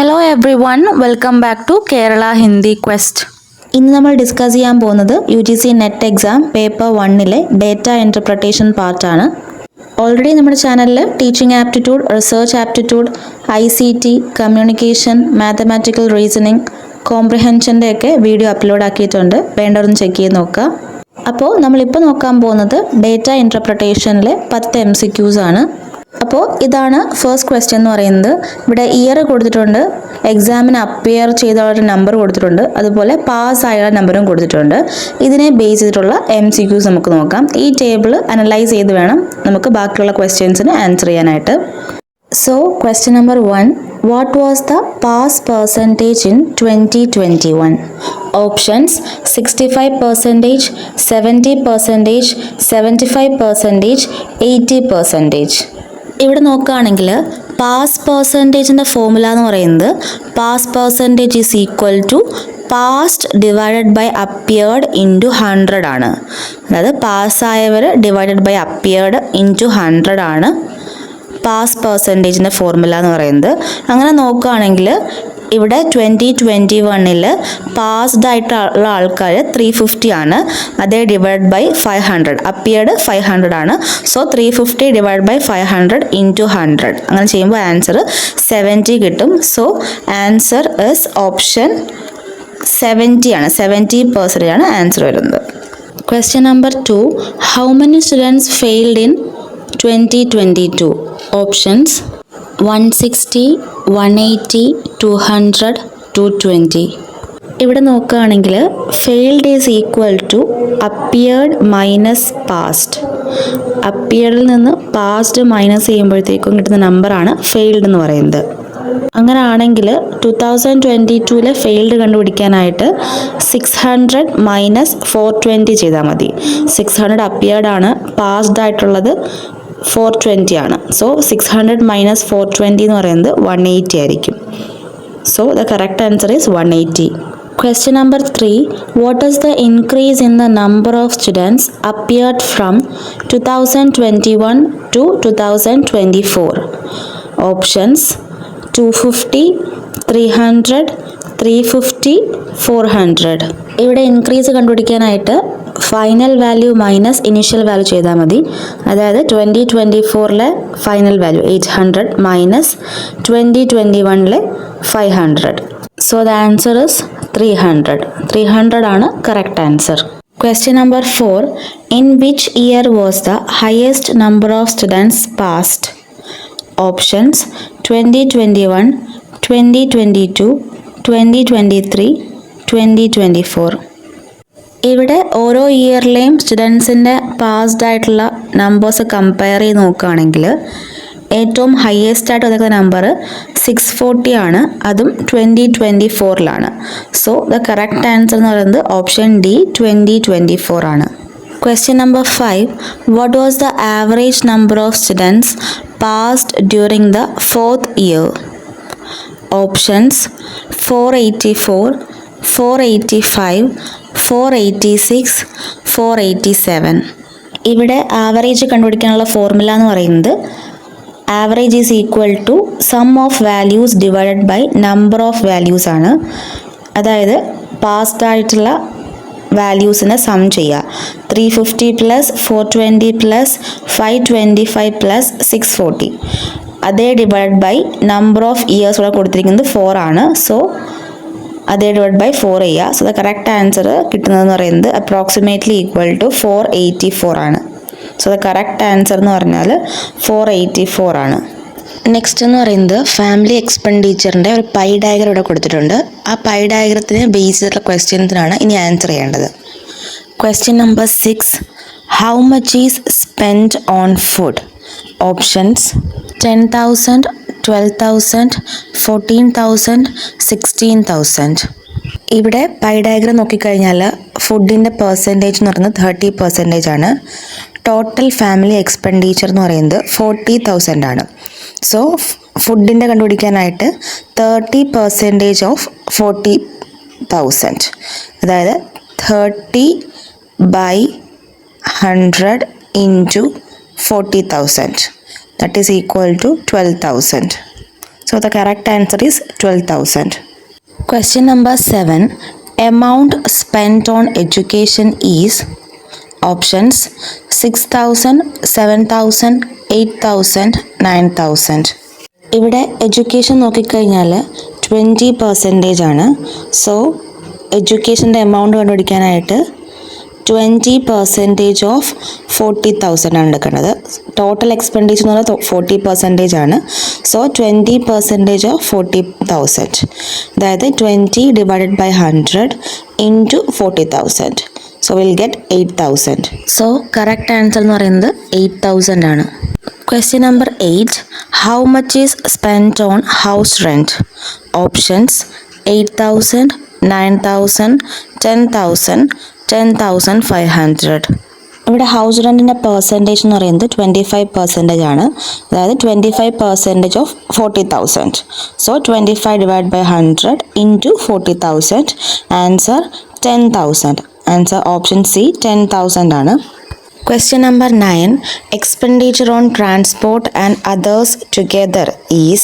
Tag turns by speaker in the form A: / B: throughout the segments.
A: Hello everyone, welcome back to Kerala Hindi Quest. ഇന്ന് നമ്മൾ discuss ചെയ്യാൻ പോകുന്നത് UGC നെറ്റ് എക്സാം പേപ്പർ 1-ലെ ഡേറ്റ ഇൻ്റർപ്രിട്ടേഷൻ പാർട്ടാണ്. ഓൾറെഡി നമ്മുടെ ചാനലിൽ teaching aptitude, research aptitude, ICT, communication, mathematical reasoning, കോംപ്രിഹെൻഷൻ്റെ ഒക്കെ വീഡിയോ അപ്ലോഡ് ആക്കിയിട്ടുണ്ട്. വേണ്ടവരൊന്ന് ചെക്ക് ചെയ്ത് നോക്കുക. അപ്പോൾ നമ്മളിപ്പോൾ നോക്കാൻ പോകുന്നത് ഡേറ്റ ഇൻ്റർപ്രിട്ടേഷനിലെ 10 MCQs ആണ്. അപ്പോൾ ഇതാണ് ഫസ്റ്റ് ക്വസ്റ്റ്യൻ എന്ന് പറയുന്നത്. ഇവിടെ ഇയർ കൊടുത്തിട്ടുണ്ട്, എക്സാമിന് അപ്പിയർ ചെയ്ത ഒരു നമ്പർ കൊടുത്തിട്ടുണ്ട്, അതുപോലെ പാസ് ആയ നമ്പറും കൊടുത്തിട്ടുണ്ട്. ഇതിനെ ബേസ് ചെയ്തിട്ടുള്ള MCQs നമുക്ക് നോക്കാം. ഈ ടേബിൾ അനലൈസ് ചെയ്ത് വേണം നമുക്ക് ബാക്കിയുള്ള ക്വസ്റ്റ്യൻസിന് ആൻസർ ചെയ്യാനായിട്ട്. So question number 1, what was the pass percentage in 2021? Options 65%, 70%, 75%, 80%. ഇവിടെ നോക്കുകയാണെങ്കിൽ പാസ് പെർസെൻറ്റേജിൻ്റെ ഫോർമുല എന്ന് പറയുന്നത് pass percentage is equal to passed divided by appeared into 100 ആണ്. അതായത് പാസ്സായവർ ഡിവൈഡഡ് ബൈ അപ്പിയേർഡ് ഇൻറ്റു 100 ആണ് പാസ് പെർസെൻറ്റേജിൻ്റെ ഫോർമുല എന്ന് പറയുന്നത്. അങ്ങനെ നോക്കുകയാണെങ്കിൽ ഇവിടെ 2021 പാസ്ഡ് ആയിട്ടുള്ള ആൾക്കാർ 350 ആണ്. അതേ ഡിവൈഡ് ബൈ 500, അപ്പിയേർഡ് 500 ആണ്. സോ 350 ഡിവൈഡ് ബൈ 500 ഇൻറ്റു 100 അങ്ങനെ ചെയ്യുമ്പോൾ ആൻസർ 70 കിട്ടും. സോ ആൻസർ ഇസ് ഓപ്ഷൻ 70 ആണ്. 70% ആണ് ആൻസർ വരുന്നത്. Question number 2, how many students failed in 2022? Options 160, 180, 200, 220. ഇവിടെ നോക്കുകയാണെങ്കിൽ failed is equal to appeared minus passed. അപ്പിയേർഡിൽ നിന്ന് പാസ്റ്റ് മൈനസ് ചെയ്യുമ്പോഴത്തേക്കും കിട്ടുന്ന നമ്പറാണ് ഫെയിൽഡ് എന്ന് പറയുന്നത്. അങ്ങനെ ആണെങ്കിൽ 2022 ഫെയിൽഡ് കണ്ടുപിടിക്കാനായിട്ട് 600 മൈനസ് 420 ചെയ്താൽ മതി. 600 അപ്പിയേർഡ് ആണ്, പാസ്ഡ് ആയിട്ടുള്ളത് 420 ആണ്. സോ 600 മൈനസ് 420 എന്ന് പറയുന്നത് 180 ആയിരിക്കും. So the correct answer is 180. Question number 3, what is the increase in the number of students appeared from 2021 to 2024? Options 250, 300, 350, 400. ഇവിടെ ഇൻക്രീസ് കണ്ടുപിടിക്കാനായിട്ട് final value minus initial value ചെയ്താൽ മതി. അതായത് 2024 final value 800 minus 2021 500. So the answer is 300. 300 ആണ് correct answer. Question number 4, in which year was the highest number of students passed? Options 2021, 2022, 2023, 2024. ഇവിടെ ഓരോ ഇയറിലെയും സ്റ്റുഡൻസിൻ്റെ passed ആയിട്ടുള്ള numbers compare ചെയ്ത് നോക്കുകയാണെങ്കിൽ ഏറ്റവും ഹയസ്റ്റ് ആയിട്ട് വന്നിരിക്കുന്ന നമ്പർ 640 ആണ്. അതും 2024 സോ ദ കറക്റ്റ് ആൻസർ എന്ന് പറയുന്നത് ഓപ്ഷൻ ഡി 2024 ആണ്. Question number 5, what was the average number of students passed during the 4th year? Options 484, 485, 486, 487. ഇവിടെ ആവറേജ് കണ്ടുപിടിക്കാനുള്ള ഫോർമുല എന്ന് പറയുന്നത് average is equal to sum of values divided by number of values ആണ്. അതായത് passed ആയിട്ടുള്ള വാല്യൂസിനെ some ചെയ്യുക. 350 plus 420 plus 525 plus 640 അതേ divide by number of years ഇവിടെ കൊടുത്തിരിക്കുന്നത് 4 ആണ്. സോ അതേ ഡിവൈഡ് ബൈ 4 ചെയ്യുക. സോ ദ കറക്റ്റ് ആൻസർ കിട്ടുന്നതെന്ന് പറയുന്നത് അപ്രോക്സിമേറ്റ്ലി ഈക്വൽ ടു 484 ആണ്. സോ ദ കറക്റ്റ് ആൻസർ എന്ന് പറഞ്ഞാൽ 484 ആണ്. നെക്സ്റ്റ് എന്ന് പറയുന്നത് ഫാമിലി എക്സ്പെൻഡിച്ചറിൻ്റെ ഒരു പൈ ഡയഗ്രം ഇവിടെ കൊടുത്തിട്ടുണ്ട്. ആ പൈ ഡയഗ്രത്തിന് ബേസ് ചെയ്തിട്ടുള്ള ക്വസ്റ്റ്യൻസിനാണ് ഇനി ആൻസർ ചെയ്യേണ്ടത്. Question number 6, how much is spend on food? Options 10,000, 12,000, 14,000, 16,000. ഇവിടെ പൈ ഡയഗ്രം നോക്കിക്കഴിഞ്ഞാൽ ഫുഡിൻ്റെ പെർസെൻറ്റേജ് എന്ന് പറയുന്നത് 30% ആണ്. ടോട്ടൽ ഫാമിലി എക്സ്പെൻഡിച്ചർ എന്ന് പറയുന്നത് 40,000 ആണ്. സോ ഫുഡിൻ്റെ കണ്ടുപിടിക്കാനായിട്ട് 30% ഓഫ് 40,000, അതായത് 30/100 into 40,000, that is equal to 12,000. So the correct answer is 12,000. Question number 7. Amount spent on education is options 6,000, 7,000, 8,000, 9,000. ഇവിടെ എഡ്യൂക്കേഷൻ നോക്കിക്കഴിഞ്ഞാൽ 20% ആണ്. സോ എഡ്യൂക്കേഷൻ്റെ എമൗണ്ട് കണ്ടുപിടിക്കാനായിട്ട് 20% ഓഫ് 40,000 ആണ് എടുക്കേണ്ടത്. ടോട്ടൽ എക്സ്പെൻഡിച്ചർ എന്ന് പറഞ്ഞാൽ 40% ആണ്. സോ 20% ഓഫ് 40,000, അതായത് 20 divided by 100 into 40,000. So will get 8,000. So correct answer എന്ന് പറയുന്നത് 8,000 ആണ്. Question number 8. How much is spent on house rent? Options 8,000, 9,000, 10,000, 10,500. ഇവിടെ ഹൗസ് റെൻറ്റിൻ്റെ പെർസെൻറ്റേജ് എന്ന് പറയുന്നത് 25% ആണ്. അതായത് 25% of 40,000. So 25 divide by 100 into 40,000. Answer 10,000. Answer option C 10,000 ആണ്. Question number 9. Expenditure on transport and others together is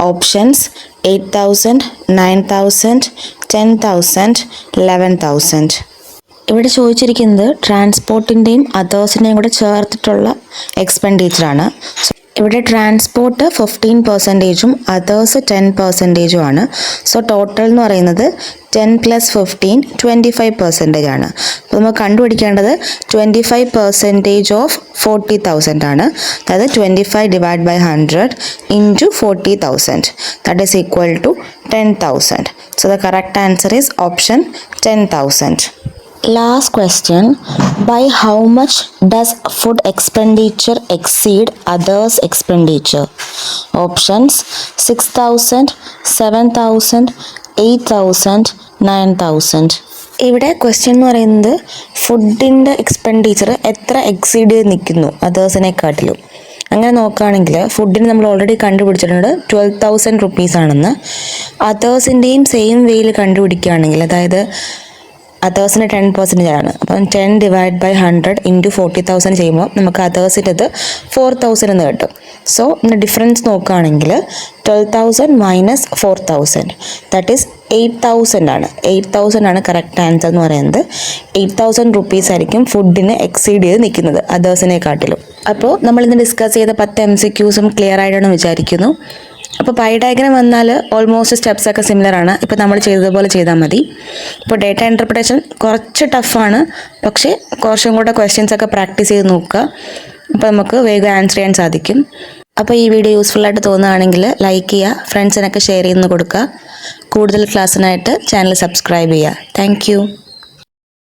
A: options 8,000, 9,000, 10,000, 11,000. ഇവിടെ ചോദിച്ചിരിക്കുന്നത് ട്രാൻസ്പോർട്ടിൻ്റെയും അതേഴ്സിൻ്റെയും കൂടെ ചേർത്തിട്ടുള്ള എക്സ്പെൻഡിച്ചറാണ്. ഇവിടെ ട്രാൻസ്പോർട്ട് 15%ഉം അതേഴ്സ് 10%ഉം ആണ്. സോ ടോട്ടൽ എന്ന് പറയുന്നത് 10 + 15 25% ആണ്. അപ്പോൾ നമ്മൾ കണ്ടുപിടിക്കേണ്ടത് 25% ഓഫ് 40,000 ആണ്. അതായത് 25 divide by 100 into 40,000. That is equal to 10,000. So the correct answer is option 10,000. Last question. By how much does food expenditure exceed others expenditure? Options 6,000, 7,000, 8,000, 9,000. ഇവിടെ ക്വസ്റ്റ്യൻ എന്ന് പറയുന്നത് ഫുഡിൻ്റെ എക്സ്പെൻഡിച്ചർ എത്ര എക്സീഡ് ചെയ്ത് നിൽക്കുന്നു അതേഴ്സിനെക്കാട്ടിലും. അങ്ങനെ നോക്കുകയാണെങ്കിൽ ഫുഡിന് നമ്മൾ ഓൾറെഡി കണ്ടുപിടിച്ചിട്ടുണ്ട് 12,000 rupees ആണെന്ന്. അതേഴ്സിൻ്റെയും സെയിം വേയിൽ കണ്ടുപിടിക്കുകയാണെങ്കിൽ, അതായത് അതേഴ്സിന് 10% ആണ്. അപ്പം 10 ഡിവൈഡ് ബൈ 100 ഇൻറ്റു 40,000 ചെയ്യുമ്പോൾ നമുക്ക് അതേഴ്സിൻ്റെത് 4,000 എന്ന് കിട്ടും. സോ ഇതിൻ്റെ ഡിഫറൻസ് നോക്കുകയാണെങ്കിൽ 12,000 മൈനസ് 4,000 ദാറ്റ് ഈസ് 8,000 ആണ്. 8,000 ആണ് കറക്റ്റ് ആൻസർ എന്ന് പറയുന്നത്. 8,000 rupees ആയിരിക്കും ഫുഡിന് എക്സീഡ് ചെയ്ത് നിൽക്കുന്നത് അതേഴ്സിനെക്കാട്ടിലും. അപ്പോൾ നമ്മളിന്ന് ഡിസ്കസ് ചെയ്ത 10 MCQസും ക്ലിയർ ആയിട്ടാണ് വിചാരിക്കുന്നു. അപ്പോൾ പൈ ഡയഗ്രാം വന്നാൽ ഓൾമോസ്റ്റ് സ്റ്റെപ്സൊക്കെ സിമിലർ ആണ്. ഇപ്പോൾ നമ്മൾ ചെയ്തതുപോലെ ചെയ്താൽ മതി. ഇപ്പോൾ ഡേറ്റ ഇൻ്റർപ്രിട്ടേഷൻ കുറച്ച് ടഫാണ്, പക്ഷേ കുറച്ചും കൂടെ ക്വസ്റ്റ്യൻസൊക്കെ പ്രാക്ടീസ് ചെയ്ത് നോക്കുക. അപ്പോൾ നമുക്ക് വേഗം ആൻസർ ചെയ്യാൻ സാധിക്കും. അപ്പോൾ ഈ വീഡിയോ യൂസ്ഫുള്ളായിട്ട് തോന്നുകയാണെങ്കിൽ ലൈക്ക് ചെയ്യുക, ഫ്രണ്ട്സിനൊക്കെ ഷെയർ ചെയ്ത് കൊടുക്കുക. കൂടുതൽ ക്ലാസ്സിനായിട്ട് ചാനൽ സബ്സ്ക്രൈബ് ചെയ്യുക. താങ്ക്